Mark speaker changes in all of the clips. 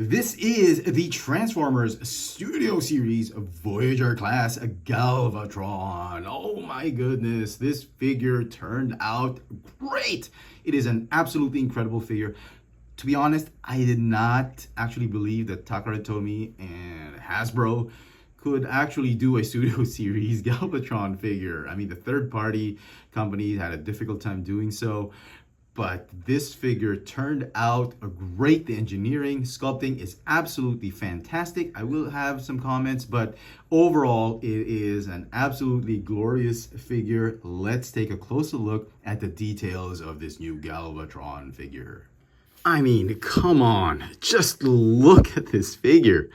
Speaker 1: This is the Transformers Studio Series Voyager class Galvatron. Oh my goodness, this figure turned out great. It is an absolutely incredible figure. To be honest, I did not actually believe that Takara Tomy and Hasbro could actually do a Studio Series Galvatron figure. I mean, the third-party companies had a difficult time doing so. But this figure turned out great. The engineering, sculpting is absolutely fantastic. I will have some comments, but overall, it is an absolutely glorious figure. Let's take a closer look at the details of this new Galvatron figure. I mean, come on, just look at this figure.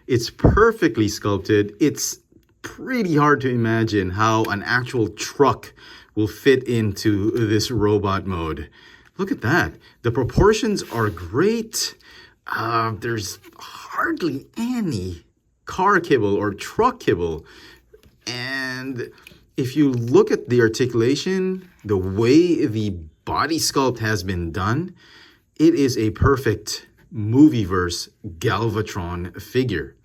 Speaker 1: It's perfectly sculpted. It's pretty hard to imagine how an actual truck will fit into this robot mode. Look at that. The proportions are great. There's hardly any car kibble or truck kibble. And if you look at the articulation, the way the body sculpt has been done, it is a perfect movieverse Galvatron figure.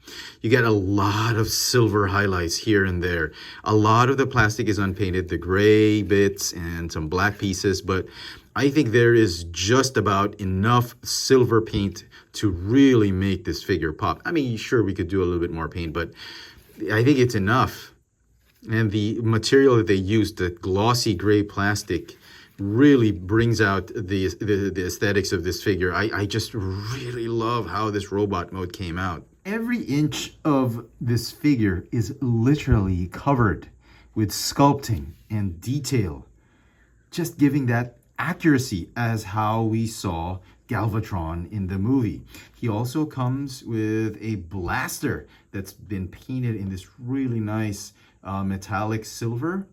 Speaker 1: You get a lot of silver highlights here and there. A lot of the plastic is unpainted, the gray bits and some black pieces, but I think there is just about enough silver paint to really make this figure pop. I mean, sure, we could do a little bit more paint, but I think it's enough. And the material that they used, the glossy gray plastic, really brings out the aesthetics of this figure. I just really love how this robot mode came out. Every inch of this figure is literally covered with sculpting and detail, just giving that accuracy as how we saw Galvatron in the movie. He also comes with a blaster that's been painted in this really nice metallic silver.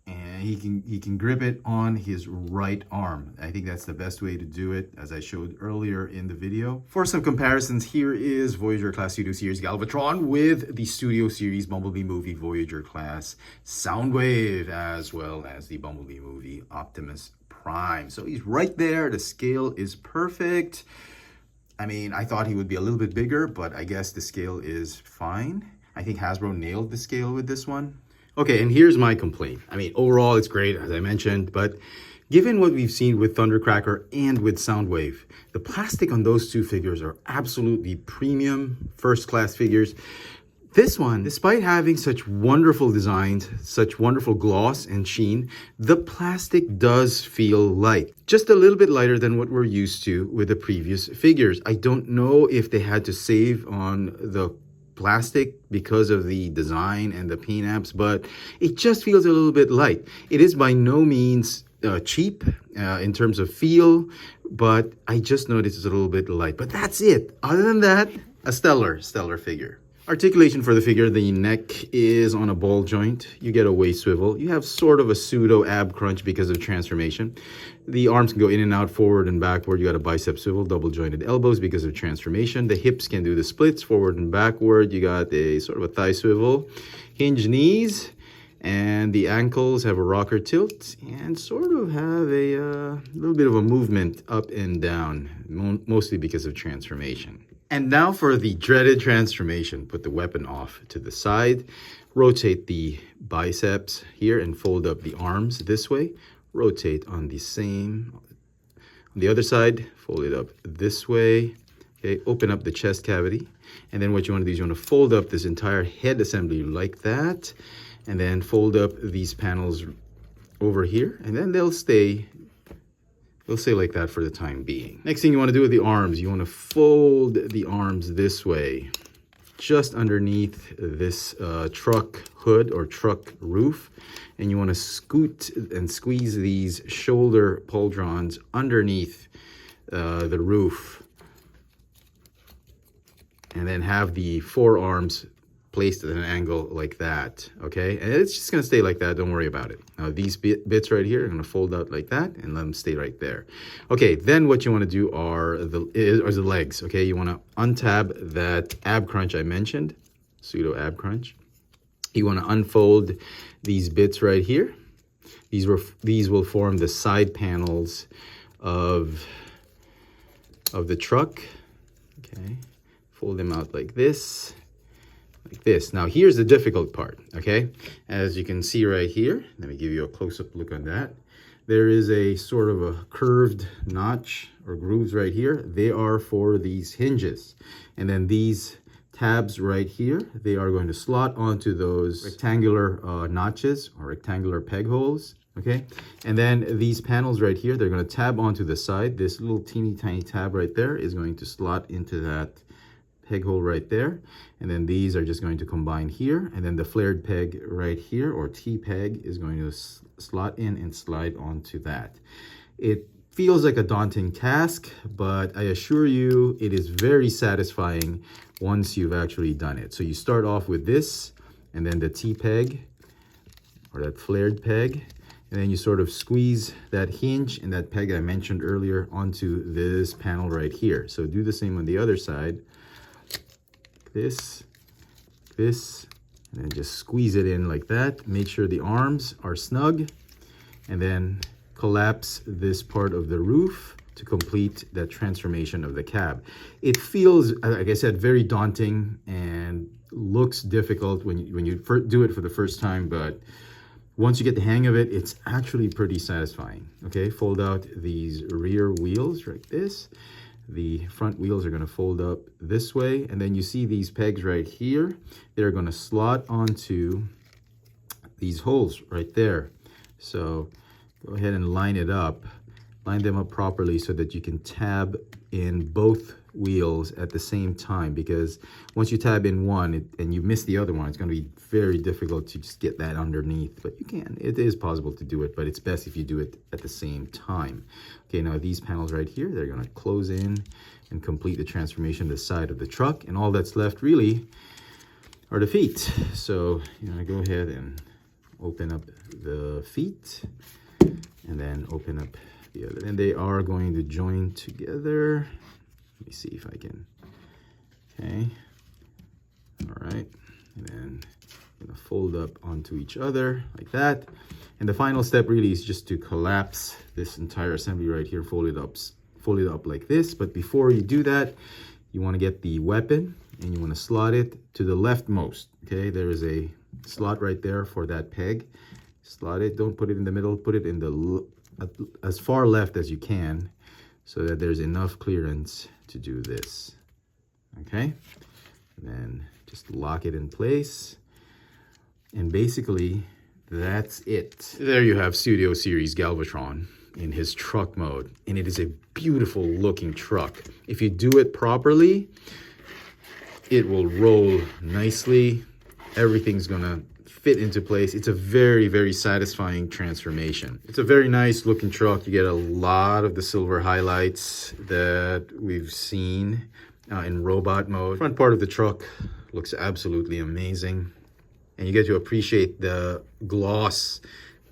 Speaker 1: And he can grip it on his right arm. I think that's the best way to do it, as I showed earlier in the video. For some comparisons, here is Voyager Class Studio Series Galvatron with the Studio Series Bumblebee movie Voyager Class Soundwave, as well as the Bumblebee movie Optimus Prime. So he's right there. The scale is perfect. I mean, I thought he would be a little bit bigger, but I guess the scale is fine. I think Hasbro nailed the scale with this one. Okay, and here's my complaint. I mean, overall, it's great, as I mentioned, but given what we've seen with Thundercracker and with Soundwave, the plastic on those two figures are absolutely premium, first-class figures. This one, despite having such wonderful designs, such wonderful gloss and sheen, the plastic does feel light. Just a little bit lighter than what we're used to with the previous figures. I don't know if they had to save on the plastic because of the design and the paint apps, but it just feels a little bit light. It is by no means cheap in terms of feel, but I just noticed it's a little bit light. But that's it. Other than that, a stellar figure. Articulation for the figure, the neck is on a ball joint. You get a waist swivel. You have sort of a pseudo ab crunch because of transformation. The arms can go in and out, forward and backward. You got a bicep swivel, double jointed elbows because of transformation. The hips can do the splits, forward and backward. You got a sort of a thigh swivel, hinge knees, and the ankles have a rocker tilt and sort of have a little bit of a movement up and down, mostly because of transformation. And now for the dreaded transformation. Put the weapon off to the side. Rotate the biceps here and fold up the arms this way. Rotate on the other side. Fold it up this way. Okay, open up the chest cavity. And then what you want to do is you want to fold up this entire head assembly like that. And then fold up these panels over here. And then they'll stay like that for the time being. Next thing you want to do with the arms, you want to fold the arms this way, just underneath this truck hood or truck roof. And you want to scoot and squeeze these shoulder pauldrons underneath the roof. And then have the forearms placed at an angle like that, okay? And it's just gonna stay like that, don't worry about it. Now these bits right here are gonna fold out like that and let them stay right there. Okay, then what you wanna do are the legs, okay? You wanna untab that ab crunch I mentioned, pseudo ab crunch. You wanna unfold these bits right here. These will form the side panels of the truck. Okay, fold them out like this. Like this. Now here's the difficult part, okay? As you can see right here, let me give you a close-up look on that. There is a sort of a curved notch or grooves right here. They are for these hinges. And then these tabs right here, they are going to slot onto those rectangular notches or rectangular peg holes, okay? And then these panels right here, they're going to tab onto the side. This little teeny tiny tab right there is going to slot into that peg hole right there, and then these are just going to combine here, and then the flared peg right here, or T-peg, is going to slot in and slide onto that. It feels like a daunting task, but I assure you it is very satisfying once you've actually done it. So you start off with this, and then the T-peg, or that flared peg, and then you sort of squeeze that hinge and that peg I mentioned earlier onto this panel right here. So do the same on the other side. This, and then just squeeze it in like that. Make sure the arms are snug, and then collapse this part of the roof to complete that transformation of the cab. It feels, like I said, very daunting and looks difficult when you do it for the first time, but once you get the hang of it, it's actually pretty satisfying. Okay, fold out these rear wheels like this. The front wheels are going to fold up this way, and then you see these pegs right here. They're going to slot onto these holes right there. So go ahead and line them up properly so that you can tab in both wheels at the same time, because once you tab in one and you miss the other one, it's going to be very difficult to just get that underneath. But you can, it is possible to do it, but it's best if you do it at the same time. Okay, now these panels right here, they're going to close in and complete the transformation to the side of the truck, and all that's left really are the feet. So you're going to go ahead and open up the feet, and then open up the other, and they are going to join together. Let me see if I can. Okay. All right. And then I'm going to fold up onto each other like that. And the final step really is just to collapse this entire assembly right here, fold it up like this. But before you do that, you want to get the weapon and you want to slot it to the leftmost. Okay. There is a slot right there for that peg. Slot it. Don't put it in the middle. Put it in the as far left as you can, so that there's enough clearance to do this. Okay, and then just lock it in place, and basically that's it. There you have Studio Series Galvatron in his truck mode, and it is a beautiful looking truck. If you do it properly, it will roll nicely. Everything's gonna fit into place. It's a very, very satisfying transformation. It's a very nice looking truck. You get a lot of the silver highlights that we've seen in robot mode. Front part of the truck looks absolutely amazing, and you get to appreciate the gloss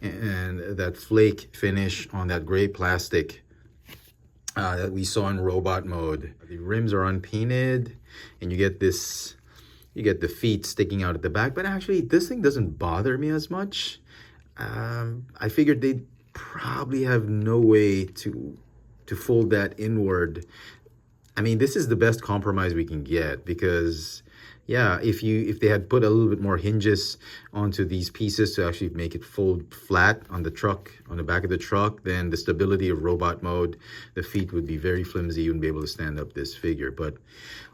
Speaker 1: and that flake finish on that gray plastic that we saw in robot mode. The rims are unpainted, and you get this, you get the feet sticking out at the back, but actually this thing doesn't bother me as much. I figured they'd probably have no way to fold that inward. I mean, this is the best compromise we can get, because yeah, if they had put a little bit more hinges onto these pieces to actually make it fold flat on the truck, on the back of the truck, then the stability of robot mode, the feet would be very flimsy. You wouldn't be able to stand up this figure. But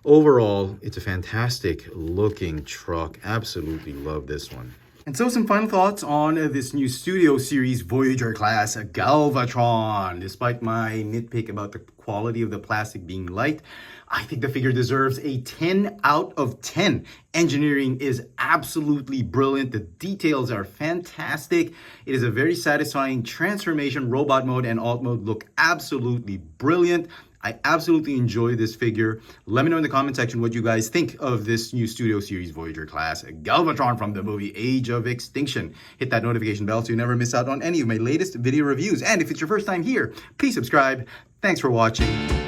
Speaker 1: overall, it's a fantastic looking truck. Absolutely love this one. And so some final thoughts on this new Studio Series Voyager class Galvatron. Despite my nitpick about the quality of the plastic being light, I think the figure deserves a 10 out of 10. Engineering is absolutely brilliant. The details are fantastic. It is a very satisfying transformation. Robot mode and alt mode look absolutely brilliant. I absolutely enjoy this figure. Let me know in the comment section what you guys think of this new Studio Series Voyager class Galvatron from the movie Age of Extinction. Hit that notification bell so you never miss out on any of my latest video reviews. And if it's your first time here, please subscribe. Thanks for watching.